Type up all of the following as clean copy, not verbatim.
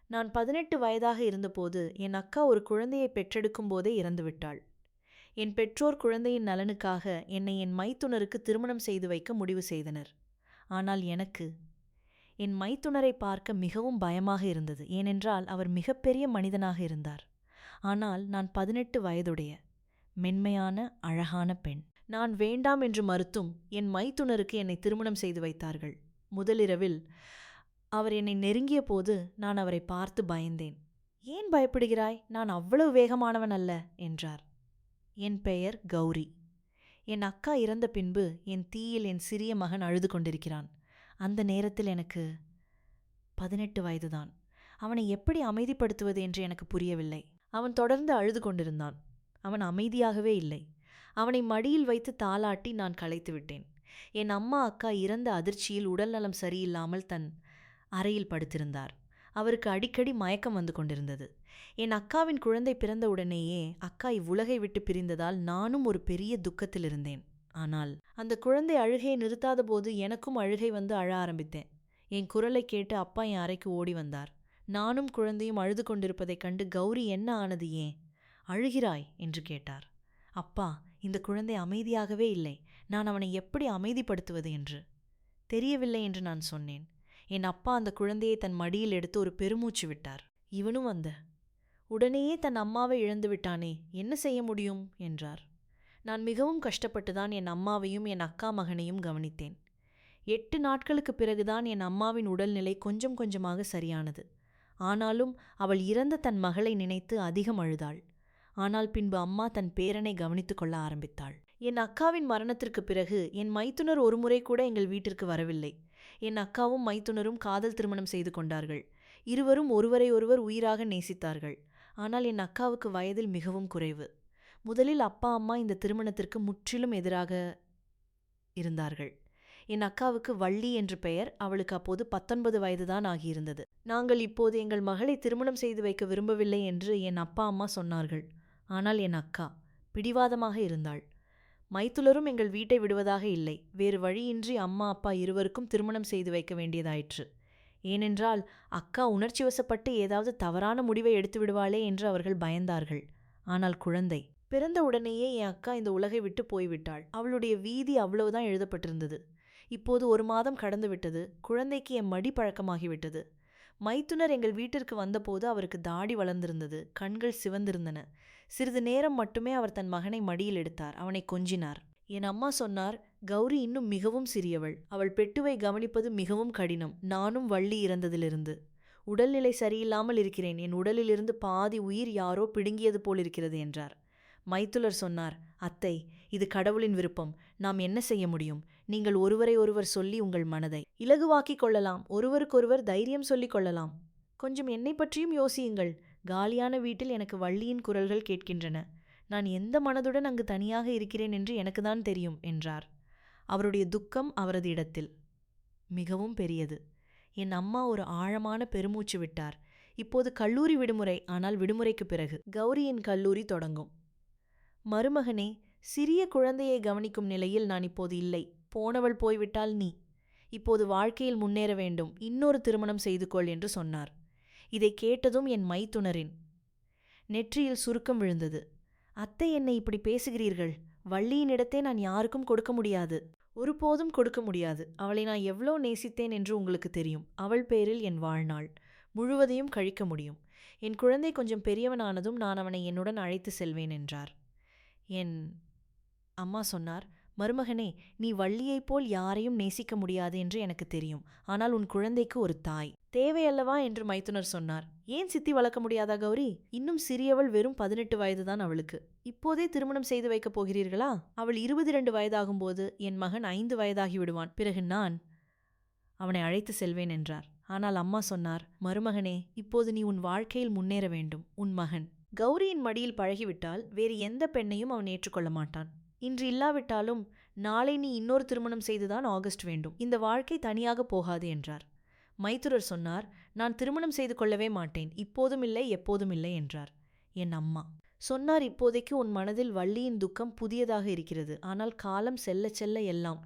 நான் 18 வயதாக இருந்தபோது என் அக்கா ஒரு குழந்தையை பெற்றெடுக்கும் போதே இறந்துவிட்டாள். என் பெற்றோர் குழந்தையின் நலனுக்காக என்னை என் மைத்துனருக்கு திருமணம் செய்து வைக்க முடிவு செய்தனர். ஆனால் எனக்கு என் மைத்துனரை பார்க்க மிகவும் பயமாக இருந்தது. ஏனென்றால் அவர் மிகப்பெரிய மனிதனாக இருந்தார். ஆனால் நான் 18 வயதுடைய மென்மையான அழகான பெண். நான் வேண்டாம் என்று மறுத்தும் என் மைத்துனருக்கு என்னை திருமணம் செய்து வைத்தார்கள். முதலிரவில் அவர் என்னை நெருங்கிய போது நான் அவரை பார்த்து பயந்தேன். ஏன் பயப்படுகிறாய்? நான் அவ்வளவு வேகமானவன் அல்ல என்றார். என் பெயர் கௌரி. என் அக்கா இறந்த பின்பு என் தீயில் என் சிறிய மகன் அழுது கொண்டிருக்கிறான். அந்த நேரத்தில் எனக்கு 18 வயதுதான். அவனை எப்படி அமைதிப்படுத்துவது என்று எனக்கு புரியவில்லை. அவன் தொடர்ந்து அழுது கொண்டிருந்தான். அவன் அமைதியாகவே இல்லை. அவனை மடியில் வைத்து தாலாட்டி நான் களைத்து விட்டேன். என் அம்மா அக்கா இறந்த அதிர்ச்சியில் உடல்நலம் சரியில்லாமல் தன் அறையில் படுத்திருந்தார். அவருக்கு அடிக்கடி மயக்கம் வந்து கொண்டிருந்தது. என் அக்காவின் குழந்தை பிறந்த உடனேயே அக்கா இவ்வுலகை விட்டு பிரிந்ததால் நானும் ஒரு பெரிய துக்கத்தில் இருந்தேன். ஆனால் அந்த குழந்தை அழுகையை நிறுத்தாத போது எனக்கும் அழுகை வந்து அழ ஆரம்பித்தேன். என் குரலை கேட்டு அப்பா என் அறைக்கு ஓடி வந்தார். நானும் குழந்தையும் அழுது கொண்டிருப்பதைக் கண்டு, கௌரி, என்ன ஆனது, ஏன் அழுகிறாய் என்று கேட்டார். அப்பா, இந்த குழந்தை அமைதியாகவே இல்லை. நான் அவனை எப்படி அமைதிப்படுத்துவது என்று தெரியவில்லை என்று நான் சொன்னேன். என் அப்பா அந்த குழந்தையை தன் மடியில் எடுத்து ஒரு பெருமூச்சு விட்டார். இவனும் உடனேயே தன் அம்மாவை இழந்து விட்டானே, என்ன செய்ய முடியும் என்றார். நான் மிகவும் கஷ்டப்பட்டுதான் என் அம்மாவையும் என் அக்கா மகனையும் கவனித்தேன். 8 நாட்களுக்கு பிறகுதான் என் அம்மாவின் உடல்நிலை கொஞ்சம் கொஞ்சமாக சரியானது. ஆனாலும் அவள் இறந்த தன் மகளை நினைத்து அதிகம் அழுதாள். ஆனால் பின்பு அம்மா தன் பேரனை கவனித்துக் கொள்ள ஆரம்பித்தாள். என் அக்காவின் மரணத்திற்கு பிறகு என் மைத்துனர் ஒருமுறை கூட எங்கள் வீட்டிற்கு வரவில்லை. என் அக்காவும் மைத்துனரும் காதல் திருமணம் செய்து கொண்டார்கள். இருவரும் ஒருவரை ஒருவர் உயிராக நேசித்தார்கள். ஆனால் என் அக்காவுக்கு வயதில் மிகவும் குறைவு. முதலில் அப்பா அம்மா இந்த திருமணத்திற்கு முற்றிலும் எதிராக இருந்தார்கள். என் அக்காவுக்கு வள்ளி என்று பெயர். அவளுக்கு அப்போது 19 வயதுதான் ஆகியிருந்தது. நாங்கள் இப்போது எங்கள் மகளை திருமணம் செய்து வைக்க விரும்பவில்லை என்று என் அப்பா அம்மா சொன்னார்கள். ஆனால் என் அக்கா பிடிவாதமாக இருந்தாள். மைத்துலரும் எங்கள் வீட்டை விடுவதாக இல்லை. வேறு வழியின்றி அம்மா அப்பா இருவருக்கும் திருமணம் செய்து வைக்க வேண்டியதாயிற்று. ஏனென்றால் அக்கா உணர்ச்சி வசப்பட்டு ஏதாவது தவறான முடிவை எடுத்து விடுவாளே என்று அவர்கள் பயந்தார்கள். ஆனால் குழந்தை பிறந்த உடனேயே என் அக்கா இந்த உலகை விட்டு போய்விட்டாள். அவளுடைய வீதி அவ்வளவுதான் எழுதப்பட்டிருந்தது. இப்போது 1 மாதம் கடந்து விட்டது. குழந்தைக்கு என் மடி பழக்கமாகிவிட்டது. மைத்துனர் எங்கள் வீட்டிற்கு வந்தபோது அவருக்கு தாடி வளர்ந்திருந்தது. கண்கள் சிவந்திருந்தன. சிறிது நேரம் மட்டுமே அவர் தன் மகனை மடியில் எடுத்தார். அவனை கொஞ்சினார். என் அம்மா சொன்னார், கௌரி இன்னும் மிகவும் சிறியவள். அவள் பெட்டுவை கவனிப்பது மிகவும் கடினம். நானும் வள்ளி இறந்ததிலிருந்து உடல்நிலை சரியில்லாமல் இருக்கிறேன். என் உடலிலிருந்து பாதி உயிர் யாரோ பிடுங்கியது போலிருக்கிறது என்றார். மைத்துலர் சொன்னார், அத்தை, இது கடவுளின் விருப்பம். நாம் என்ன செய்ய முடியும்? நீங்கள் ஒருவரை ஒருவர் சொல்லி உங்கள் மனதை இலகுவாக்கிக் கொள்ளலாம். ஒருவருக்கொருவர் தைரியம் சொல்லிக் கொள்ளலாம். கொஞ்சம் என்னை பற்றியும் யோசியுங்கள். காலியான வீட்டில் எனக்கு வள்ளியின் குரல்கள் கேட்கின்றன. நான் எந்த மனதுடன் அங்கு தனியாக இருக்கிறேன் என்று எனக்குதான் தெரியும் என்றார். அவருடைய துக்கம் அவரது இடத்தில் மிகவும் பெரியது. என் அம்மா ஒரு ஆழமான பெருமூச்சு விட்டார். இப்போது கல்லூரி விடுமுறை. ஆனால் விடுமுறைக்கு பிறகு கௌரியின் கல்லூரி தொடங்கும். மருமகனே, சிறிய குழந்தையை கவனிக்கும் நிலையில் நான் இப்போது இல்லை. போனவள் போய்விட்டால் நீ இப்போது வாழ்க்கையில் முன்னேற வேண்டும். இன்னொரு திருமணம் செய்து கொள் என்று சொன்னார். இதை கேட்டதும் என் மைத்துனரின் நெற்றியில் சுருக்கம் விழுந்தது. அத்தை, என்னை இப்படி பேசுகிறீர்கள். வள்ளியின் இடத்தை நான் யாருக்கும் கொடுக்க முடியாது. ஒருபோதும் கொடுக்க முடியாது. அவளை நான் எவ்வளோ நேசித்தேன் என்று உங்களுக்கு தெரியும். அவள் பேரில் என் வாழ்நாள் முழுவதையும் கழிக்க முடியும். என் குழந்தை கொஞ்சம் பெரியவனானதும் நான் அவனை என்னுடன் அழைத்து செல்வேன் என்றார். என் அம்மா சொன்னார், மருமகனே, நீ வள்ளியைப் போல் யாரையும் நேசிக்க முடியாது என்று எனக்கு தெரியும். ஆனால் உன் குழந்தைக்கு ஒரு தாய் தேவையல்லவா என்று மைத்துனர் சொன்னார். ஏன் சித்தி வளர்க்க முடியாதா கௌரி? இன்னும் சிறியவள், வெறும் 18 வயதுதான் அவளுக்கு. இப்போதே திருமணம் செய்து வைக்கப் போகிறீர்களா? அவள் 22 வயதாகும்போது என் மகன் 5 வயதாகி விடுவான். பிறகு நான் அவனை அழைத்து செல்வேன் என்றார். ஆனால் அம்மா சொன்னார், மருமகனே, இப்போது நீ உன் வாழ்க்கையில் முன்னேற வேண்டும். உன் மகன் கௌரியின் மடியில் பழகிவிட்டால் வேறு எந்த பெண்ணையும் அவன் ஏற்றுக்கொள்ள மாட்டான். இன்று இல்லாவிட்டாலும் நாளை நீ இன்னொரு திருமணம் செய்துதான் ஆகஸ்ட் வேண்டும். இந்த வாழ்க்கை தனியாக போகாது என்றார். மைத்துரர் சொன்னார், நான் திருமணம் செய்து கொள்ளவே மாட்டேன். இப்போதும் இல்லை, எப்போதும் இல்லை என்றார். என் அம்மா சொன்னார், இப்போதைக்கு உன் மனதில் வள்ளியின் துக்கம் புதியதாக இருக்கிறது. ஆனால் காலம் செல்ல செல்ல எல்லாம்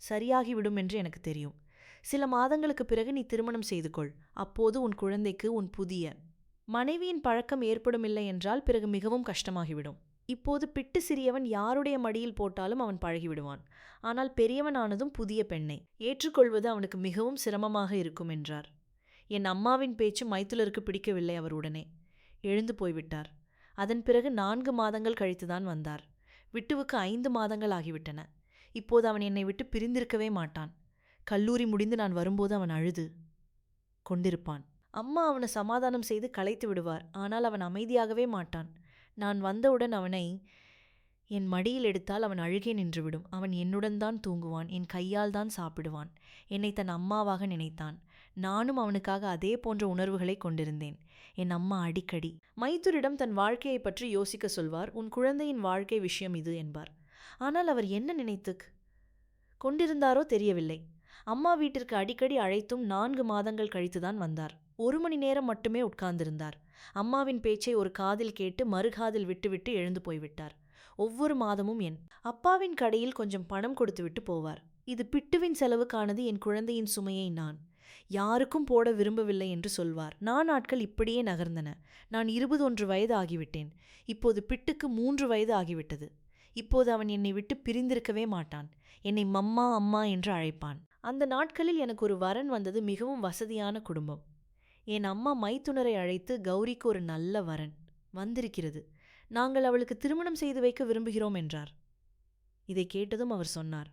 சரியாகிவிடும் என்று எனக்கு தெரியும். சில மாதங்களுக்கு பிறகு நீ திருமணம் செய்து கொள். அப்போது உன் குழந்தைக்கு உன் புதிய மனைவியின் பழக்கம் ஏற்படுமில்லை என்றால் பிறகு மிகவும் கஷ்டமாகிவிடும். இப்போது பிட்டு சிறியவன் யாருடைய மடியில் போட்டாலும் அவன் பழகிவிடுவான். ஆனால் பெரியவனானதும் புதிய பெண்ணை ஏற்றுக்கொள்வது அவனுக்கு மிகவும் சிரமமாக இருக்கும் என்றார். என் அம்மாவின் பேச்சு மைத்துலருக்கு பிடிக்கவில்லை. அவர் உடனே எழுந்து போய்விட்டார். அதன் பிறகு 4 மாதங்கள் கழித்துதான் வந்தார். விட்டுவுக்கு 5 மாதங்கள் ஆகிவிட்டன. இப்போது அவன் என்னை விட்டு பிரிந்திருக்கவே மாட்டான். கல்லூரி முடிந்து நான் வரும்போது அவன் அழுது கொண்டிருப்பான். அம்மா அவனை சமாதானம் செய்து கலைத்து விடுவார். ஆனால் அவன் அமைதியாகவே மாட்டான். நான் வந்தவுடன் அவனை என் மடியில் எடுத்தால் அவன் அழுகே நின்றுவிடும். அவன் என்னுடன் தான் தூங்குவான். என் கையால் தான் சாப்பிடுவான். என்னை தன் அம்மாவாக நினைத்தான். நானும் அவனுக்காக அதே போன்ற உணர்வுகளை கொண்டிருந்தேன். என் அம்மா அடிக்கடி மைத்துரிடம் தன் வாழ்க்கையை பற்றி யோசிக்க சொல்வார். உன் குழந்தையின் வாழ்க்கை விஷயம் இது என்பார். ஆனால் அவர் என்ன நினைத்து கொண்டிருந்தாரோ தெரியவில்லை. அம்மா வீட்டிற்கு அடிக்கடி அழைத்தும் 4 மாதங்கள் கழித்துதான் வந்தார். 1 மணி நேரம் மட்டுமே உட்கார்ந்திருந்தார். அம்மாவின் பேச்சை ஒரு காதில் கேட்டு மறுகாதில் விட்டுவிட்டு எழுந்து போய்விட்டார். ஒவ்வொரு மாதமும் என் அப்பாவின் கடையில் கொஞ்சம் பணம் கொடுத்துவிட்டு போவார். இது பிட்டுவின் செலவுக்கானது. என் குழந்தையின் சுமையை நான் யாருக்கும் போட விரும்பவில்லை என்று சொல்வார். நாட்கள் இப்படியே நகர்ந்தன. நான் 21 வயது ஆகிவிட்டேன். இப்போது பிட்டுக்கு 3 வயது ஆகிவிட்டது. இப்போது அவன் என்னை விட்டு பிரிந்திருக்கவே மாட்டான். என்னை மம்மா அம்மா என்று அழைப்பான். அந்த நாட்களில் எனக்கு ஒரு வரன் வந்தது. மிகவும் வசதியான குடும்பம். என் அம்மா மைத்துனரை அழைத்து, கௌரிக்கு ஒரு நல்ல வரன் வந்திருக்கிறது, நாங்கள் அவளுக்கு திருமணம் செய்து வைக்க விரும்புகிறோம் என்றார். இதை கேட்டதும் அவர் சொன்னார்,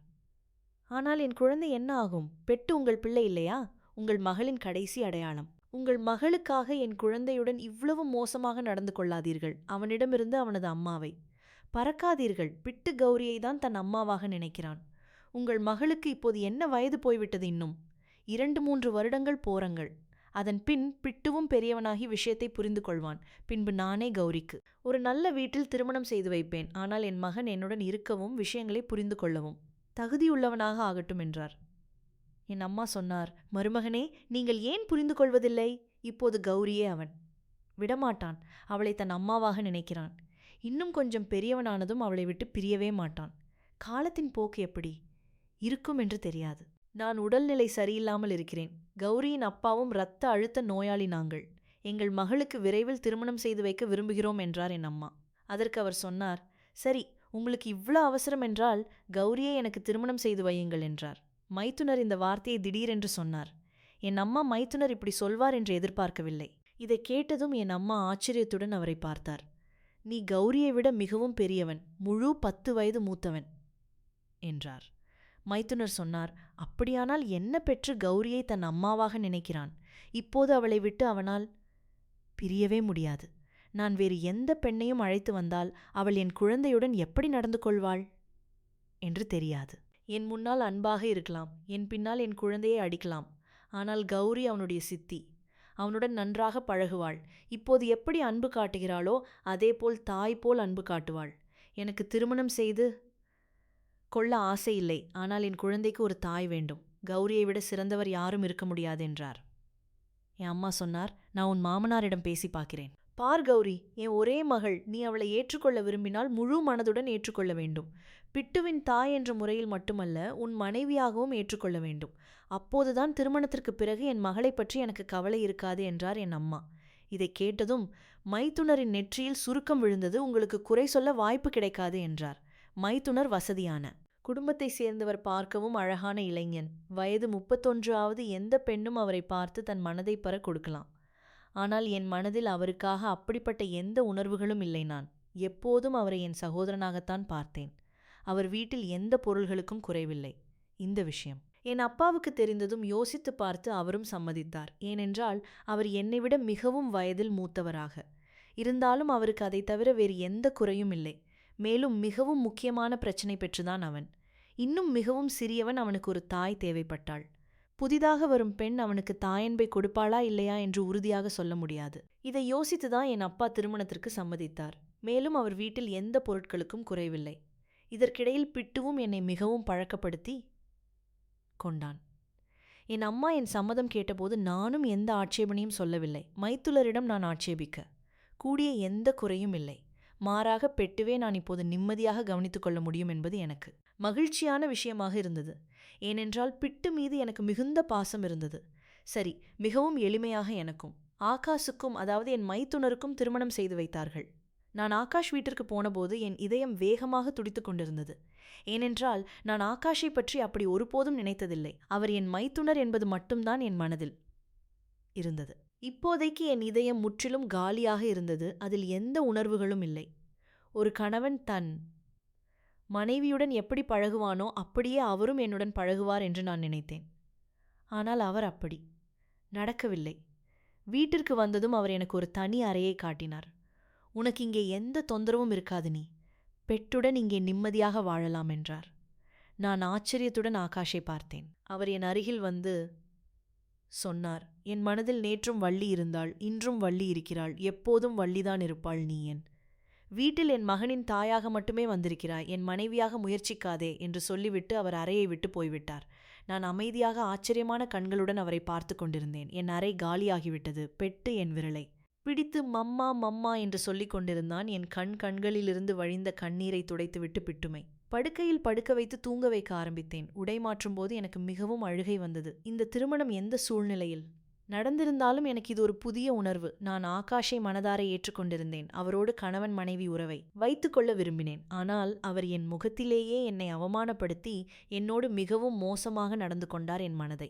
ஆனால் என் குழந்தை என்ன ஆகும்? பெட்டு உங்கள் பிள்ளை இல்லையா? உங்கள் மகளின் கடைசி அடையாளம். உங்கள் மகளுக்காக என் குழந்தையுடன் இவ்வளவு மோசமாக நடந்து கொள்ளாதீர்கள். அவனிடமிருந்து அவனது அம்மாவை பறக்காதீர்கள். பிட்டு கௌரியை தான் தன் அம்மாவாக நினைக்கிறான். உங்கள் மகளுக்கு இப்போது என்ன வயது போய்விட்டது? இன்னும் 2-3 வருடங்கள் போறங்கள். அதன் பின் பிட்டுவும் பெரியவனாகி விஷயத்தை புரிந்து கொள்வான். பின்பு நானே கௌரிக்கு ஒரு நல்ல வீட்டில் திருமணம் செய்து வைப்பேன். ஆனால் என் மகன் என்னுடன் இருக்கவும் விஷயங்களை புரிந்து கொள்ளவும் தகுதியுள்ளவனாக ஆகட்டும் என்றார். என் அம்மா சொன்னார், மருமகனே, நீங்கள் ஏன் புரிந்து கொள்வதில்லை? இப்போது கௌரியே அவன் விடமாட்டான். அவளை தன் அம்மாவாக நினைக்கிறான். இன்னும் கொஞ்சம் பெரியவனானதும் அவளை விட்டு பிரியவே மாட்டான். காலத்தின் போக்கு எப்படி இருக்கும் என்று தெரியாது. நான் உடல்நிலை சரியில்லாமல் இருக்கிறேன். கௌரியின் அப்பாவும் இரத்த அழுத்த நோயாளி. நாங்கள் எங்கள் மகளுக்கு விரைவில் திருமணம் செய்து வைக்க விரும்புகிறோம் என்றார் என் அம்மா. அதற்கு அவர் சொன்னார், சரி, உங்களுக்கு இவ்வளவு அவசரம் என்றால் கௌரியை எனக்கு திருமணம் செய்து வையுங்கள் என்றார். மைத்துனர் இந்த வார்த்தையை திடீரென்று சொன்னார். என் அம்மா மைத்துனர் இப்படி சொல்வார் என்று எதிர்பார்க்கவில்லை. இதை கேட்டதும் என் அம்மா ஆச்சரியத்துடன் அவரை பார்த்தார். நீ கௌரியை விட மிகவும் பெரியவன், முழு 10 வயது மூத்தவன் என்றார். மைத்துனர் சொன்னார், அப்படியானால் என்ன பெற்று கௌரியை தன் அம்மாவாக நினைக்கிறான்? இப்போது அவளை விட்டு அவனால் பிரியவே முடியாது. நான் வேறு எந்த பெண்ணையும் அழைத்து வந்தால் அவள் என் குழந்தையுடன் எப்படி நடந்து கொள்வாள் என்று தெரியாது. என் முன்னால் அன்பாக இருக்கலாம், என் பின்னால் என் குழந்தையை அடிக்கலாம். ஆனால் கௌரி அவனுடைய சித்தி. அவனுடன் நன்றாக பழகுவாள். இப்போது எப்படி அன்பு காட்டுகிறாளோ அதேபோல் தாய் போல் அன்பு காட்டுவாள். எனக்கு திருமணம் செய்து கொள்ள ஆசை இல்லை. ஆனால் என் குழந்தைக்கு ஒரு தாய் வேண்டும். கௌரியை விட சிறந்தவர் யாரும் இருக்க முடியாது என்றார். என் அம்மா சொன்னார், நான் உன் மாமனாரிடம் பேசி பார்க்கிறேன். பார் கௌரி, என் ஒரே மகள். நீ அவளை ஏற்றுக்கொள்ள விரும்பினால் முழு மனதுடன் ஏற்றுக்கொள்ள வேண்டும். பிட்டுவின் தாய் என்ற முறையில் மட்டுமல்ல, உன் மனைவியாகவும் ஏற்றுக்கொள்ள வேண்டும். அப்போதுதான் திருமணத்திற்கு பிறகு என் மகளை பற்றி எனக்கு கவலை இருக்காது என்றார் என் அம்மா. இதை கேட்டதும் மைத்துனரின் நெற்றியில் சுருக்கம் விழுந்தது. உங்களுக்கு குறை சொல்ல வாய்ப்பு கிடைக்காது என்றார். மைத்துனர் வசதியான குடும்பத்தை சேர்ந்தவர், பார்க்கவும் அழகான இளைஞன். வயது 31ஆவது. எந்த பெண்ணும் அவரை பார்த்து தன் மனதை பெற கொடுக்கலாம். ஆனால் என் மனதில் அவருக்காக அப்படிப்பட்ட எந்த உணர்வுகளும் இல்லை. நான் எப்போதும் அவரை என் சகோதரனாகத்தான் பார்த்தேன். அவர் வீட்டில் எந்த பொருள்களுக்கும் குறைவில்லை. இந்த விஷயம் என் அப்பாவுக்கு தெரிந்ததும் யோசித்து பார்த்து அவரும் சம்மதித்தார். ஏனென்றால் அவர் என்னை விட மிகவும் வயதில் மூத்தவராக இருந்தாலும் அவருக்கு அதை தவிர வேறு எந்த குறையும் இல்லை. மேலும் மிகவும் முக்கியமான பிரச்சனை பெற்றுதான் அவன். இன்னும் மிகவும் சிறியவன். அவனுக்கு ஒரு தாய் தேவைப்பட்டாள். புதிதாக வரும் பெண் அவனுக்கு தாயன்பை கொடுப்பாளா இல்லையா என்று உறுதியாக சொல்ல முடியாது. இதை யோசித்துதான் என் அப்பா திருமணத்திற்கு சம்மதித்தார். மேலும் அவர் வீட்டில் எந்த பொருட்களுக்கும் குறைவில்லை. இதற்கிடையில் பிட்டுவும் என்னை மிகவும் பழக்கப்படுத்தி கொண்டான். என் அம்மா என் சம்மதம் கேட்டபோது நானும் எந்த ஆட்சேபனையும் சொல்லவில்லை. மைத்துலரிடம் நான் ஆட்சேபிக்க கூடிய எந்த குறையும் இல்லை. மாறாக பெட்டுவே நான் இப்போது நிம்மதியாக கவனித்துக் கொள்ள முடியும் என்பது எனக்கு மகிழ்ச்சியான விஷயமாக இருந்தது. ஏனென்றால் பிட்டு மீது எனக்கு மிகுந்த பாசம் இருந்தது. சரி, மிகவும் எளிமையாக எனக்கும் ஆகாஷுக்கும், அதாவது என் மைத்துனருக்கும் திருமணம் செய்து வைத்தார்கள். நான் ஆகாஷ் வீட்டிற்கு போனபோது என் இதயம் வேகமாக துடித்துக் கொண்டிருந்தது. ஏனென்றால் நான் ஆகாஷை பற்றி அப்படி ஒருபோதும் நினைத்ததில்லை. அவர் என் மைத்துனர் என்பது மட்டும்தான் என் மனதில் இருந்தது. இப்போதைக்கு என் இதயம் முற்றிலும் காலியாக இருந்தது. அதில் எந்த உணர்வுகளும் இல்லை. ஒரு கணவன் தன் மனைவியுடன் எப்படி பழகுவானோ அப்படியே அவரும் என்னுடன் பழகுவார் என்று நான் நினைத்தேன். ஆனால் அவர் அப்படி நடக்கவில்லை. வீட்டிற்கு வந்ததும் அவர் எனக்கு ஒரு தனி அறையை காட்டினார். உனக்கு இங்கே எந்த தொந்தரவும் இருக்காது, நீ பெட்டுடன் இங்கே நிம்மதியாக வாழலாம் என்றார். நான் ஆச்சரியத்துடன் ஆகாஷை பார்த்தேன். அவர் என் அருகில் வந்து சொன்னார், என் மனதில் நேற்றும் வள்ளி இருந்தாள், இன்றும் வள்ளி இருக்கிறாள், எப்போதும் வள்ளிதான் இருப்பாள் நீ. என் வீட்டில் என் மகனின் தாயாக மட்டுமே வந்திருக்கிறாய், என் மனைவியாக முயற்சிக்காதே என்று சொல்லிவிட்டு அவர் அறையை விட்டு போய்விட்டார். நான் அமைதியாக ஆச்சரியமான கண்களுடன் அவரை பார்த்து கொண்டிருந்தேன். என் அறை காலியாகிவிட்டது. பெட்டு என் விரலை பிடித்து மம்மா மம்மா என்று சொல்லிக் கொண்டிருந்தான். என் கண்களிலிருந்து வழிந்த கண்ணீரை துடைத்துவிட்டு பிட்டுமை படுக்கையில் படுக்க வைத்து தூங்க வைக்க ஆரம்பித்தேன். உடை மாற்றும் போது எனக்கு மிகவும் அழுகை வந்தது. இந்த திருமணம் எந்த சூழ்நிலையில் நடந்திருந்தாலும் எனக்கு இது ஒரு புதிய உணர்வு. நான் ஆகாஷை மனதார ஏற்றுக்கொண்டிருந்தேன். அவரோடு கணவன் மனைவி உறவை வைத்துக்கொள்ள விரும்பினேன். ஆனால் அவர் என் முகத்திலேயே என்னை அவமானப்படுத்தி என்னோடு மிகவும் மோசமாக நடந்து கொண்டார். என் மனதை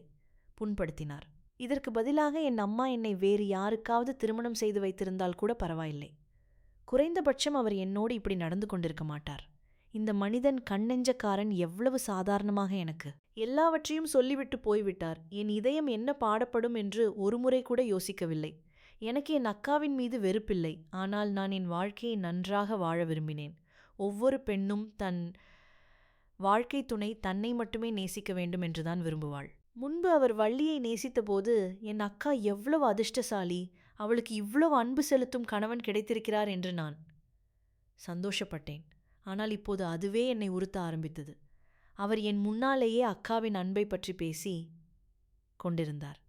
புண்படுத்தினார். இதற்கு பதிலாக என் அம்மா என்னை வேறு யாருக்காவது திருமணம் செய்து வைத்திருந்தால் கூட பரவாயில்லை. குறைந்தபட்சம் அவர் என்னோடு இப்படி நடந்து கொண்டிருக்க மாட்டார். இந்த மனிதன் கண்ணெஞ்சக்காரன் எவ்வளவு சாதாரணமாக எனக்கு எல்லாவற்றையும் சொல்லிவிட்டு போய்விட்டார். என் இதயம் என்ன பாடப்படும் என்று ஒருமுறை கூட யோசிக்கவில்லை. எனக்கு என் அக்காவின் மீது வெறுப்பில்லை. ஆனால் நான் என் வாழ்க்கையை நன்றாக வாழ விரும்பினேன். ஒவ்வொரு பெண்ணும் தன் வாழ்க்கை துணை தன்னை மட்டுமே நேசிக்க வேண்டும் என்றுதான் விரும்புவாள். முன்பு அவர் வள்ளியை நேசித்தபோது என் அக்கா எவ்வளவு அதிர்ஷ்டசாலி, அவளுக்கு இவ்வளவு அன்பு செலுத்தும் கணவன் கிடைத்திருக்கிறார் என்று நான் சந்தோஷப்பட்டேன். ஆனால் இப்போது அதுவே என்னை உறுத்த ஆரம்பித்தது. அவர் என் முன்னாலேயே அக்காவின் அன்பை பற்றி பேசி கொண்டிருந்தார்.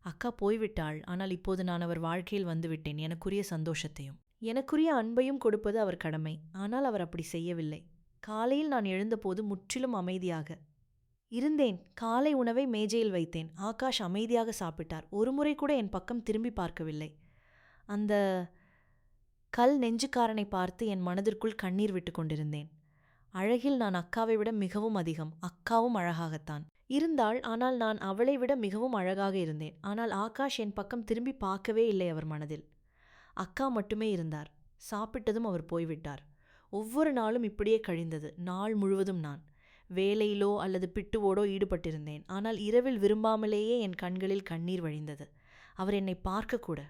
அக்கா போய்விட்டாள். ஆனால் இப்போது நான் அவர் வாழ்க்கையில் வந்துவிட்டேன். எனக்குரிய சந்தோஷத்தையும் எனக்குரிய அன்பையும் கொடுப்பது அவர் கடமை. ஆனால் அவர் அப்படி செய்யவில்லை. காலையில் நான் எழுந்தபோது முற்றிலும் அமைதியாக இருந்தேன். காலை உணவை மேஜையில் வைத்தேன். ஆகாஷ் அமைதியாக சாப்பிட்டார். ஒருமுறை கூட என் பக்கம் திரும்பி பார்க்கவில்லை. அந்த கல் நெஞ்சுக்காரனை பார்த்து என் மனதிற்குள் கண்ணீர் விட்டு கொண்டிருந்தேன். அழகில் நான் அக்காவை விட மிகவும் அதிகம். அக்காவும் அழகாகத்தான் இருந்தாள். ஆனால் நான் அவளை விட மிகவும் அழகாக இருந்தேன். ஆனால் ஆகாஷ் என் பக்கம் திரும்பி பார்க்கவே இல்லை. அவர் மனதில் அக்கா மட்டுமே இருந்தார். சாப்பிட்டதும் அவர் போய்விட்டார். ஒவ்வொரு நாளும் இப்படியே கழிந்தது. நாள் முழுவதும் நான் வேலையிலோ அல்லது பிட்டுவோடோ ஈடுபட்டிருந்தேன். ஆனால் இரவில் விரும்பாமலேயே என் கண்களில் கண்ணீர் வழிந்தது. அவர் என்னை பார்க்கக்கூட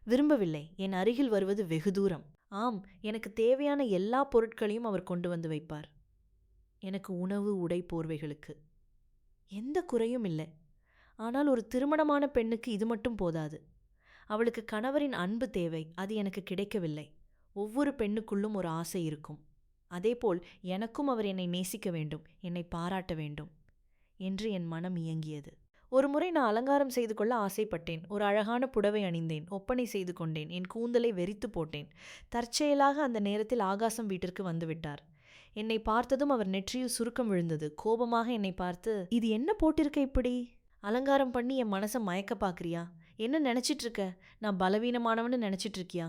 விரும்பவில்லை. என் அருகில் வருவது வெகு தூரம். ஆம், எனக்கு தேவையான எல்லா பொருட்களையும் அவர் கொண்டு வந்து வைப்பார். எனக்கு உணவு, உடை, போர்வைகளுக்கு எந்த குறையும் இல்லை. ஆனால் ஒரு திருமணமான பெண்ணுக்கு இது மட்டும் போதாது. அவளுக்கு கணவரின் அன்பு தேவை. அது எனக்கு கிடைக்கவில்லை. ஒவ்வொரு பெண்ணுக்குள்ளும் ஒரு ஆசை இருக்கும். அதேபோல் எனக்கும் அவர் என்னை நேசிக்க வேண்டும், என்னை பாராட்ட வேண்டும் என்று என் மனம் இயங்கியது. ஒரு முறை நான் அலங்காரம் செய்து கொள்ள ஆசைப்பட்டேன். ஒரு அழகான புடவை அணிந்தேன். ஒப்பனை செய்து கொண்டேன். என் கூந்தலை வெறித்து போட்டேன். தற்செயலாக அந்த நேரத்தில் ஆகாசம் வீட்டிற்கு வந்துவிட்டார். என்னை பார்த்ததும் அவர் நெற்றியில் சுருக்கம் விழுந்தது. கோபமாக என்னை பார்த்து, இது என்ன போட்டிருக்க இப்படி? அலங்காரம் பண்ணி என் மனசை மயக்க பார்க்குறியா? என்ன நினச்சிட்டு இருக்க? நான் பலவீனமானவன்னு நினச்சிட்டு இருக்கியா?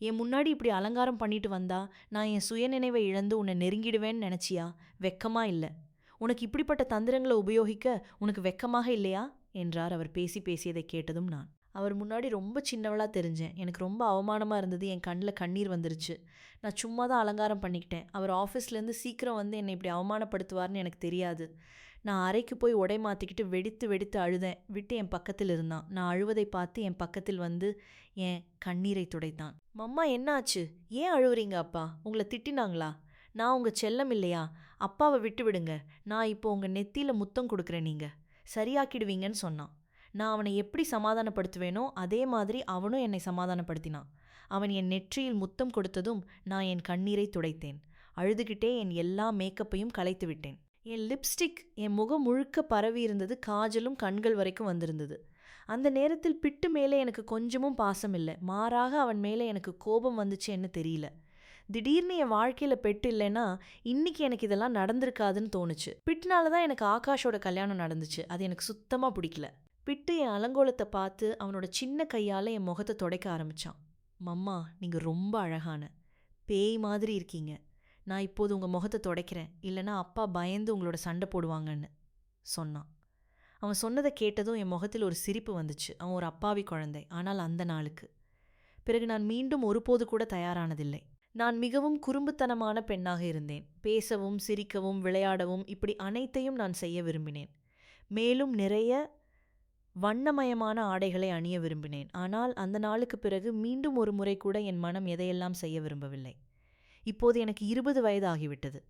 என் முன்னாடி இப்படி அலங்காரம் பண்ணிட்டு வந்தா நான் என் சுயநினைவை இழந்து உன்னை நெருங்கிடுவேன்னு நினச்சியா? வெக்கமா இல்லை? உனக்கு இப்படிப்பட்ட தந்திரங்களை உபயோகிக்க உனக்கு வெக்கமாக இல்லையா என்றார். அவர் பேசியதை கேட்டதும் நான் அவர் முன்னாடி ரொம்ப சின்னவளாக தெரிஞ்சேன். எனக்கு ரொம்ப அவமானமாக இருந்தது. என் கண்ணில் கண்ணீர் வந்துருச்சு. நான் சும்மா தான் அலங்காரம் பண்ணிக்கிட்டேன். அவர் ஆஃபீஸ்லேருந்து சீக்கிரம் வந்து என்னை இப்படி அவமானப்படுத்துவார்னு எனக்கு தெரியாது. நான் அறைக்கு போய் உடை மாற்றிக்கிட்டு வெடித்து அழுதேன். விட்டு என் பக்கத்தில் இருந்தான். நான் அழுவதை பார்த்து என் பக்கத்தில் வந்து என் கண்ணீரை துடைத்தான். மம்மா, என்னாச்சு? ஏன் அழுவுறீங்க? அப்பா உங்களை திட்டினாங்களா? நான் உங்கள் செல்லம் இல்லையா? அப்பாவை விட்டு விடுங்க. நான் இப்போ உங்கள் நெத்தியில் முத்தம் கொடுக்குறேன், நீங்கள் சரியாக்கிடுவீங்கன்னு சொன்னான். நான் அவனை எப்படி சமாதானப்படுத்துவேனோ அதே மாதிரி அவனும் என்னை சமாதானப்படுத்தினான். அவன் என் நெற்றியில் முத்தம் கொடுத்ததும் நான் என் கண்ணீரை துடைத்தேன். அழுதுகிட்டே என் எல்லா மேக்கப்பையும் கலைத்து விட்டேன். என் லிப்ஸ்டிக் என் முகம் முழுக்க பரவி இருந்தது. காஜலும் கண்கள் வரைக்கும் வந்திருந்தது. அந்த நேரத்தில் பிட்டு மேலே எனக்கு கொஞ்சமும் பாசம் இல்லை. மாறாக அவன் மேலே எனக்கு கோபம் வந்துச்சு என்ன தெரியல. திடீர்னு என் வாழ்க்கையில பெட்டு இல்லைன்னா இன்னைக்கு எனக்கு இதெல்லாம் நடந்திருக்காதுன்னு தோணுச்சு. பிட்டுனால தான் எனக்கு ஆகாஷோட கல்யாணம் நடந்துச்சு. அது எனக்கு சுத்தமா பிடிக்கல. பிட்டு என் அலங்கோலத்தை பார்த்து அவனோட சின்ன கையால என் முகத்தை துடைக்க ஆரம்பிச்சான். மம்மா, நீங்க ரொம்ப அழகான பேய் மாதிரி இருக்கீங்க. நான் இப்போது உங்க முகத்தை துடைக்கிறேன், இல்லைன்னா அப்பா பயந்து உங்களோட சண்டை போடுவாங்கன்னு சொன்னான். அவன் சொன்னதை கேட்டதும் என் முகத்தில் ஒரு சிரிப்பு வந்துச்சு. அவன் ஒரு அப்பாவி குழந்தை. ஆனால் அந்த நாளுக்கு பிறகு நான் மீண்டும் ஒருபோது கூட தயாரானதில்லை. நான் மிகவும் குறும்புத்தனமான பெண்ணாக இருந்தேன். பேசவும் சிரிக்கவும் விளையாடவும் இப்படி அனைத்தையும் நான் செய்ய விரும்பினேன். மேலும் நிறைய வண்ணமயமான ஆடைகளை அணிய விரும்பினேன். ஆனால் அந்த நாளுக்கு பிறகு மீண்டும் ஒரு முறை கூட என் மனம் எதையெல்லாம் செய்ய விரும்பவில்லை. இப்போது எனக்கு 20 வயது ஆகிவிட்டது.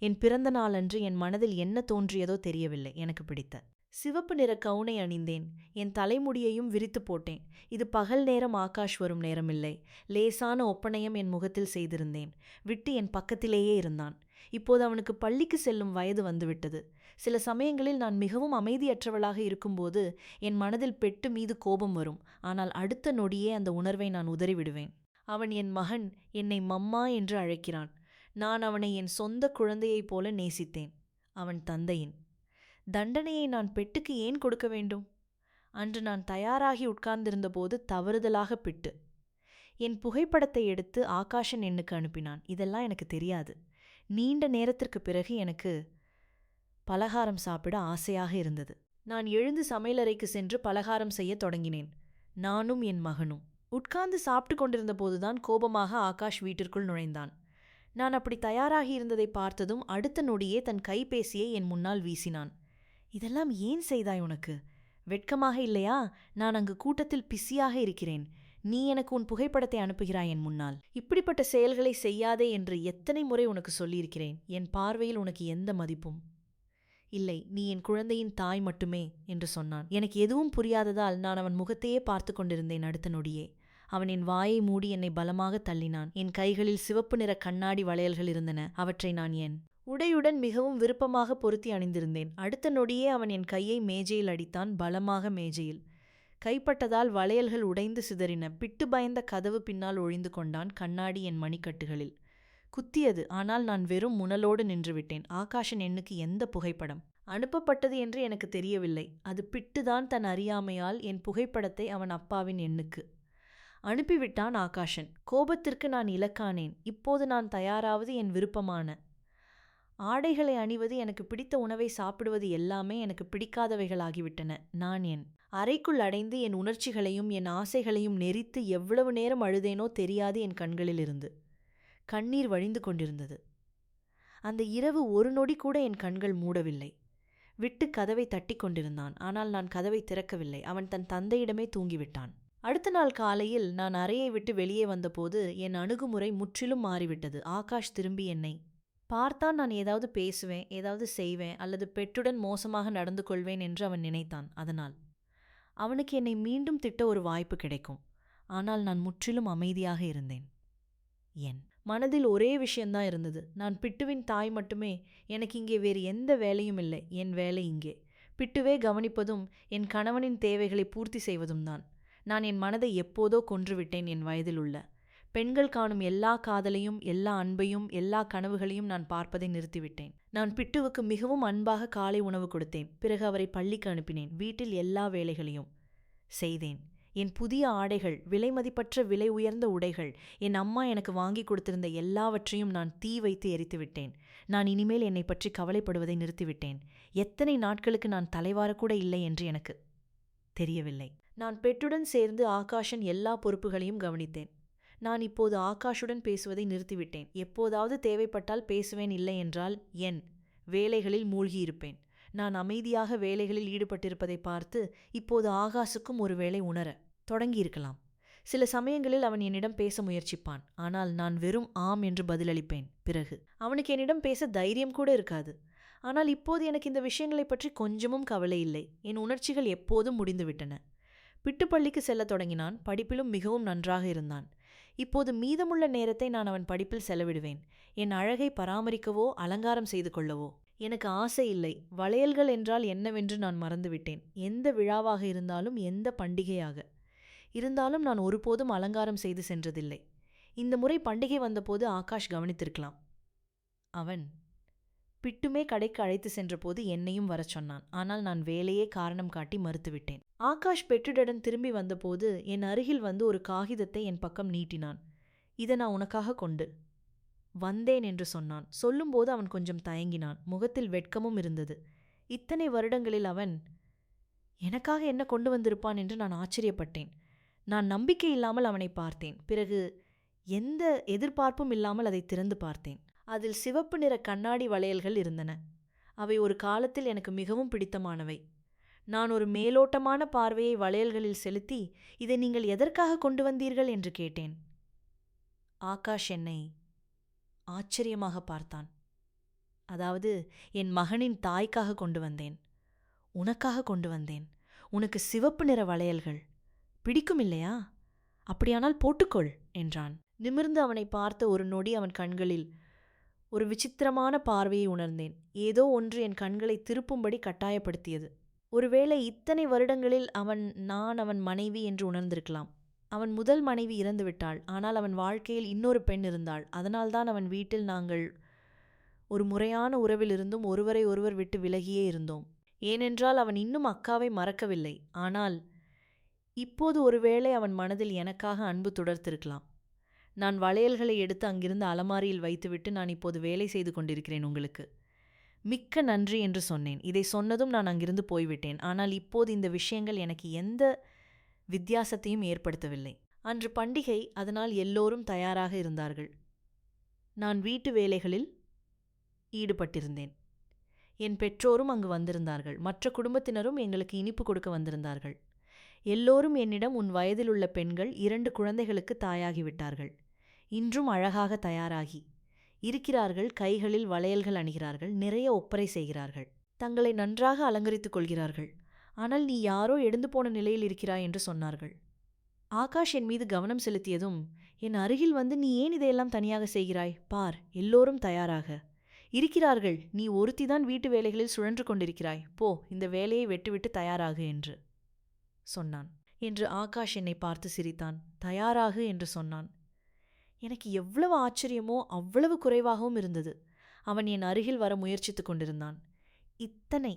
என் பிறந்த நாளன்று என் மனதில் என்ன தோன்றியதோ தெரியவில்லை. எனக்கு பிடித்த சிவப்பு நிற கவுனை அணிந்தேன். என் தலைமுடியையும் விரித்து போட்டேன். இது பகல் நேரம் ஆகாஷ் வரும் நேரமில்லை. லேசான ஒப்பனையம் என் முகத்தில் செய்திருந்தேன். விட்டு என் பக்கத்திலேயே இருந்தான். இப்போது அவனுக்கு பள்ளிக்கு செல்லும் வயது வந்துவிட்டது. சில சமயங்களில் நான் மிகவும் அமைதியற்றவளாக இருக்கும்போது என் மனதில் பெட்டு மீது கோபம் வரும். ஆனால் அடுத்த நொடியே அந்த உணர்வை நான் உதறிவிடுவேன். அவன் என் மகன். என்னை மம்மா என்று அழைக்கிறான். நான் அவனை என் சொந்த குழந்தையைப் போல நேசித்தேன். அவன் தந்தையின் தண்டனையை நான் பெட்டுக்கு ஏன் கொடுக்க வேண்டும்? அன்று நான் தயாராகி உட்கார்ந்திருந்தபோது தவறுதலாக பிட்டு என் புகைப்படத்தை எடுத்து ஆகாஷன் எண்ணுக்கு அனுப்பினான். இதெல்லாம் எனக்கு தெரியாது. நீண்ட நேரத்திற்கு பிறகு எனக்கு பலகாரம் சாப்பிட ஆசையாக இருந்தது. நான் எழுந்து சமையலறைக்கு சென்று பலகாரம் செய்ய தொடங்கினேன். நானும் என் மகனும் உட்கார்ந்து சாப்பிட்டு கொண்டிருந்த போதுதான் கோபமாக ஆகாஷ் வீட்டிற்குள் நுழைந்தான். நான் அப்படி தயாராகி இருந்ததை பார்த்ததும் அடுத்த நொடியே தன் கைபேசியை என் முன்னால் வீசினான். இதெல்லாம் ஏன் செய்தாய்? உனக்கு வெட்கமாக இல்லையா? நான் அங்கு கூட்டத்தில் பிஸியாக இருக்கிறேன். நீ எனக்கு உன் புகைப்படத்தை அனுப்புகிறாய் என் முன்னால். இப்படிப்பட்ட செயல்களை செய்யாதே என்று எத்தனை முறை உனக்கு சொல்லியிருக்கிறேன். என் பார்வையில் உனக்கு எந்த மதிப்பும் இல்லை. நீ என் குழந்தையின் தாய் மட்டுமே என்று சொன்னான். எனக்கு எதுவும் புரியாததால் நான் அவன் முகத்தையே பார்த்து கொண்டிருந்தேன். அடுத்த நொடியே அவன் என் வாயை மூடி என்னை பலமாக தள்ளினான். என் கைகளில் சிவப்பு நிற கண்ணாடி வளையல்கள் இருந்தன. அவற்றை நான் என் உடையுடன் மிகவும் விருப்பமாக பொருத்தி அணிந்திருந்தேன். அடுத்த நொடியே அவன் என் கையை மேஜையில் அடித்தான். பலமாக மேஜையில் கைப்பட்டதால் வளையல்கள் உடைந்து சிதறின. பிட்டு பயந்த கதவு பின்னால் ஒழிந்து கொண்டான். கண்ணாடி என் மணிக்கட்டுகளில் குத்தியது. ஆனால் நான் வெறும் முனலோடு நின்றுவிட்டேன். ஆகாஷன் எண்ணுக்கு எந்த புகைப்படம் அனுப்பப்பட்டது என்று எனக்கு தெரியவில்லை. அது பிட்டுதான் தன் அறியாமையால் என் புகைப்படத்தை அவன் அப்பாவின் எண்ணுக்கு அனுப்பிவிட்டான். ஆகாஷன் கோபத்திற்கு நான் இலக்கானேன். இப்போது நான் தயாராவது என் விருப்பமான ஆடைகளை அணிவது, எனக்கு பிடித்த உணவை சாப்பிடுவது எல்லாமே எனக்கு பிடிக்காதவைகளாகிவிட்டன. நான் என் அறைக்குள் அடைந்து என் உணர்ச்சிகளையும் என் ஆசைகளையும் நெரித்து எவ்வளவு நேரம் அழுதேனோ தெரியாது. என் கண்களிலிருந்து கண்ணீர் வழிந்து கொண்டிருந்தது. அந்த இரவு ஒரு நொடி கூட என் கண்கள் மூடவில்லை. விட்டு கதவை தட்டி கொண்டிருந்தான். ஆனால் நான் கதவை திறக்கவில்லை. அவன் தன் தந்தையிடமே தூங்கிவிட்டான். அடுத்த நாள் காலையில் நான் அறையை விட்டு வெளியே வந்தபோது என் அணுகுமுறை முற்றிலும் மாறிவிட்டது. ஆகாஷ் திரும்பி என்னை பார்த்தான். நான் ஏதாவது பேசுவேன், ஏதாவது செய்வேன், அல்லது பெட்டுடன் மோசமாக நடந்து கொள்வேன் என்று அவன் நினைத்தான். அதனால் அவனுக்கு என்னை மீண்டும் திட்ட ஒரு வாய்ப்பு கிடைக்கும். ஆனால் நான் முற்றிலும் அமைதியாக இருந்தேன். என் மனதில் ஒரே விஷயந்தான் இருந்தது. நான் பிட்டுவின் தாய் மட்டுமே. எனக்கு இங்கே வேறு எந்த வேலையும் இல்லை. என் வேலை இங்கே பிட்டுவே கவனிப்பதும் என் கணவனின் தேவைகளை பூர்த்தி செய்வதும் தான். நான் என் மனதை எப்போதோ கொன்றுவிட்டேன். என் வயதில் உள்ள பெண்கள் காணும் எல்லா காதலையும், எல்லா அன்பையும், எல்லா கனவுகளையும் நான் பார்ப்பதை நிறுத்திவிட்டேன். நான் பிட்டுவுக்கு மிகவும் அன்பாக காலை உணவு கொடுத்தேன். பிறகு அவரை பள்ளிக்கு அனுப்பினேன். வீட்டில் எல்லா வேலைகளையும் செய்தேன். என் புதிய ஆடைகள், விலை மதிப்பற்ற விலை உயர்ந்த உடைகள், என் அம்மா எனக்கு வாங்கி கொடுத்திருந்த எல்லாவற்றையும் நான் தீ வைத்து எரித்துவிட்டேன். நான் இனிமேல் என்னை பற்றி கவலைப்படுவதை நிறுத்திவிட்டேன். எத்தனை நாட்களுக்கு நான் தலைவாரக்கூட இல்லை என்று எனக்கு தெரியவில்லை. நான் பெட்டுடன் சேர்ந்து ஆகாஷன் எல்லா பொறுப்புகளையும் கவனித்தேன். நான் இப்போது ஆகாஷுடன் பேசுவதை நிறுத்திவிட்டேன். எப்போதாவது தேவைப்பட்டால் பேசுவேன், இல்லை என்றால் என் வேலைகளில் மூழ்கியிருப்பேன். நான் அமைதியாக வேலைகளில் ஈடுபட்டிருப்பதை பார்த்து இப்போது ஆகாஷுக்கும் ஒரு வேளை உணர தொடங்கியிருக்கலாம். சில சமயங்களில் அவன் என்னிடம் பேச முயற்சிப்பான். ஆனால் நான் வெறும் ஆம் என்று பதிலளிப்பேன். பிறகு அவனுக்கு என்னிடம் பேச தைரியம் கூட இருக்காது. ஆனால் இப்போது எனக்கு இந்த விஷயங்களை பற்றி கொஞ்சமும் கவலை இல்லை. என் உணர்ச்சிகள் எப்போதும் முடிந்துவிட்டன. பிட்டுப்பள்ளிக்கு செல்லத் தொடங்கினான். படிப்பிலும் மிகவும் நன்றாக இருந்தான். இப்போது மீதமுள்ள நேரத்தை நான் அவன் படிப்பில் செலவிடுவேன். என் அழகை பராமரிக்கவோ அலங்காரம் செய்து கொள்ளவோ எனக்கு ஆசை இல்லை. வளையல்கள் என்றால் என்னவென்று நான் மறந்துவிட்டேன். எந்த விழாவாக இருந்தாலும், எந்த பண்டிகையாக இருந்தாலும் நான் ஒருபோதும் அலங்காரம் செய்து சென்றதில்லை. இந்த முறை பண்டிகை வந்தபோது ஆகாஷ் கவனித்திருக்கலாம். அவன் பிட்டுமே கடைக்கு அழைத்து சென்றபோது என்னையும் வரச் சொன்னான். ஆனால் நான் வேலையே காரணம் காட்டி மறுத்துவிட்டேன். ஆகாஷ் பெற்றுடன் திரும்பி வந்தபோது என் அருகில் வந்து ஒரு காகிதத்தை என் பக்கம் நீட்டினான். இதை நான் உனக்காக கொண்டு வந்தேன் என்று சொன்னான். சொல்லும்போது அவன் கொஞ்சம் தயங்கினான். முகத்தில் வெட்கமும் இருந்தது. இத்தனை வருடங்களில் அவன் எனக்காக என்ன கொண்டு வந்திருப்பான் என்று நான் ஆச்சரியப்பட்டேன். நான் நம்பிக்கை இல்லாமல் அவனை பார்த்தேன். பிறகு எந்த எதிர்பார்ப்பும் இல்லாமல் அதை திறந்து பார்த்தேன். அதில் சிவப்பு நிற கண்ணாடி வளையல்கள் இருந்தன. அவை ஒரு காலத்தில் எனக்கு மிகவும் பிடித்தமானவை. நான் ஒரு மேலோட்டமான பார்வையை வளையல்களில் செலுத்தி, இதை நீங்கள் எதற்காக கொண்டு வந்தீர்கள் என்று கேட்டேன். ஆகாஷ் என்னை ஆச்சரியமாக பார்த்தான். அதாவது, என் மகனின் தாய்க்காக கொண்டு வந்தேன். உனக்காக கொண்டு வந்தேன். உனக்கு சிவப்பு நிற வளையல்கள் பிடிக்கும் இல்லையா? அப்படியானால் போட்டுக்கொள் என்றான். நிமிர்ந்து அவனை பார்த்த ஒரு நொடி அவன் கண்களில் ஒரு விசித்திரமான பார்வையை உணர்ந்தேன். ஏதோ ஒன்று என் கண்களை திருப்பும்படி கட்டாயப்படுத்தியது. ஒருவேளை இத்தனை வருடங்களில் நான் அவன் மனைவி என்று உணர்ந்திருக்கலாம். அவன் முதல் மனைவி இறந்துவிட்டாள். ஆனால் அவன் வாழ்க்கையில் இன்னொரு பெண் இருந்தாள். அதனால்தான் அவன் வீட்டில் நாங்கள் ஒரு முறையான உறவிலிருந்தும் ஒருவரை ஒருவர் விட்டு விலகியே இருந்தோம். ஏனென்றால் அவன் இன்னும் அக்காவை மறக்கவில்லை. ஆனால் இப்போது ஒருவேளை அவன் மனதில் எனக்காக அன்பு தொடர்த்திருக்கலாம். நான் வளையல்களை எடுத்து அங்கிருந்து அலமாரியில் வைத்துவிட்டு, நான் இப்போது வேலை செய்து கொண்டிருக்கிறேன், உங்களுக்கு மிக்க நன்றி என்று சொன்னேன். இதை சொன்னதும் நான் அங்கிருந்து போய்விட்டேன். ஆனால் இப்போது இந்த விஷயங்கள் எனக்கு எந்த வித்தியாசத்தையும் ஏற்படுத்தவில்லை. அன்று பண்டிகை, அதனால் எல்லோரும் தயாராக இருந்தார்கள். நான் வீட்டு வேலைகளில் ஈடுபட்டிருந்தேன். என் பெற்றோரும் அங்கு வந்திருந்தார்கள். மற்ற குடும்பத்தினரும் எங்களுக்கு இனிப்பு கொடுக்க வந்திருந்தார்கள். எல்லோரும் என்னிடம், உன் வயதில் உள்ள பெண்கள் 2 குழந்தைகளுக்கு தாயாகிவிட்டார்கள். இன்றும் அழகாக தயாராகி இருக்கிறார்கள். கைகளில் வளையல்கள் அணிகிறார்கள். நிறைய ஒப்பரை செய்கிறார்கள். தங்களை நன்றாக அலங்கரித்துக் கொள்கிறார்கள். ஆனால் நீ யாரோ எழுந்து போன நிலையில் இருக்கிறாய் என்று சொன்னார்கள். ஆகாஷ் என் மீது கவனம் செலுத்தியதும், என் அருகில் வந்து, நீ ஏன் இதையெல்லாம் தனியாக செய்கிறாய்? பார், எல்லோரும் தயாராக இருக்கிறார்கள். நீ ஒருத்திதான் வீட்டு வேலைகளில் சுழன்று கொண்டிருக்கிறாய். போ, இந்த வேலையை வெட்டுவிட்டு தயாராகு என்று சொன்னான். என்று ஆகாஷ் என்னை பார்த்து சிரித்தான். தயாராகு என்று சொன்னான். எனக்கு எவ்வளவு ஆச்சரியமோ அவ்வளவு குறைவாகவும் இருந்தது. அவன் என் அருகில் வர முயற்சித்துக் கொண்டிருந்தான். இத்தனை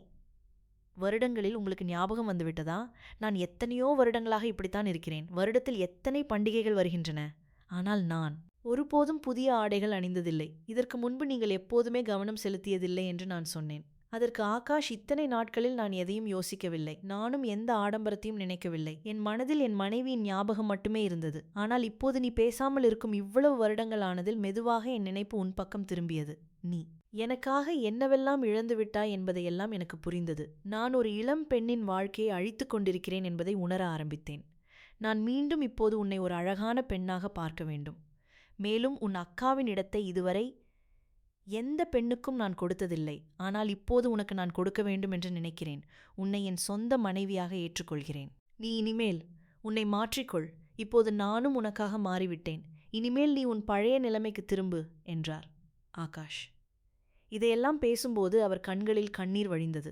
வருடங்களில் உங்களுக்கு ஞாபகம் வந்துவிட்டதா? நான் எத்தனையோ வருடங்களாக இப்படித்தான் இருக்கிறேன். வருடத்தில் எத்தனை பண்டிகைகள் வருகின்றன. ஆனால் நான் ஒருபோதும் புதிய ஆடைகள் அணிந்ததில்லை. இதற்கு முன்பு நீங்கள் எப்போதுமே கவனம் செலுத்தியதில்லை என்று நான் சொன்னேன். அதற்கு ஆகாஷ், இத்தனை நாட்களில் நான் எதையும் யோசிக்கவில்லை. நானும் எந்த ஆடம்பரத்தையும் நினைக்கவில்லை. என் மனதில் என் மனைவியின் ஞாபகம் மட்டுமே இருந்தது. ஆனால் இப்போது நீ பேசாமல் இருக்கும் இவ்வளவு வருடங்கள் ஆனதில் மெதுவாக என் நினைப்பு உன் பக்கம் திரும்பியது. நீ எனக்காக என்னவெல்லாம் இழந்துவிட்டாய் என்பதையெல்லாம் எனக்கு புரிந்தது. நான் ஒரு இளம் பெண்ணின் வாழ்க்கையை அழித்துக் கொண்டிருக்கிறேன் என்பதை உணர ஆரம்பித்தேன். நான் மீண்டும் இப்போது உன்னை ஒரு அழகான பெண்ணாக பார்க்க வேண்டும். மேலும் உன் அக்காவின் இடத்தை இதுவரை எந்த பெண்ணுக்கும் நான் கொடுத்ததில்லை. ஆனால் இப்போது உனக்கு நான் கொடுக்க வேண்டும் என்று நினைக்கிறேன். உன்னை என் சொந்த மனைவியாக ஏற்றுக்கொள்கிறேன். நீ இனிமேல் உன்னை மாற்றிக்கொள். இப்போது நானும் உனக்காக மாறிவிட்டேன். இனிமேல் நீ உன் பழைய நிலைமைக்கு திரும்பு என்றார் ஆகாஷ். இதையெல்லாம் பேசும்போது அவர் கண்களில் கண்ணீர் வழிந்தது.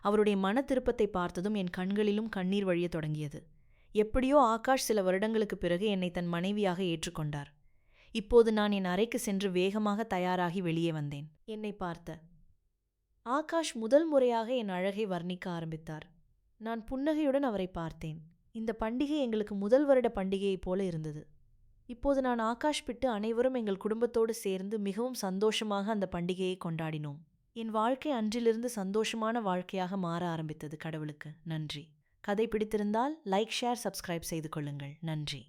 அவருடைய மன திருப்பத்தை பார்த்ததும் என் கண்களிலும் கண்ணீர் வழியத் தொடங்கியது. எப்படியோ ஆகாஷ் சில வருடங்களுக்கு பிறகு என்னை தன் மனைவியாக ஏற்றுக்கொண்டார். இப்போது நான் என் அறைக்கு சென்று வேகமாக தயாராகி வெளியே வந்தேன். என்னை பார்த்த ஆகாஷ் முதல் முறையாக என் அழகை வர்ணிக்க ஆரம்பித்தார். நான் புன்னகையுடன் அவரை பார்த்தேன். இந்த பண்டிகை எங்களுக்கு முதல் வருட பண்டிகையைப் போல இருந்தது. இப்போது நான் ஆகாஷ் விட்டு அனைவரும் எங்கள் குடும்பத்தோடு சேர்ந்து மிகவும் சந்தோஷமாக அந்த பண்டிகையை கொண்டாடினோம். என் வாழ்க்கை அன்றிலிருந்து சந்தோஷமான வாழ்க்கையாக மாற ஆரம்பித்தது. கடவுளுக்கு நன்றி. கதை பிடித்திருந்தால் லைக், ஷேர், சப்ஸ்கிரைப் செய்து கொள்ளுங்கள். நன்றி.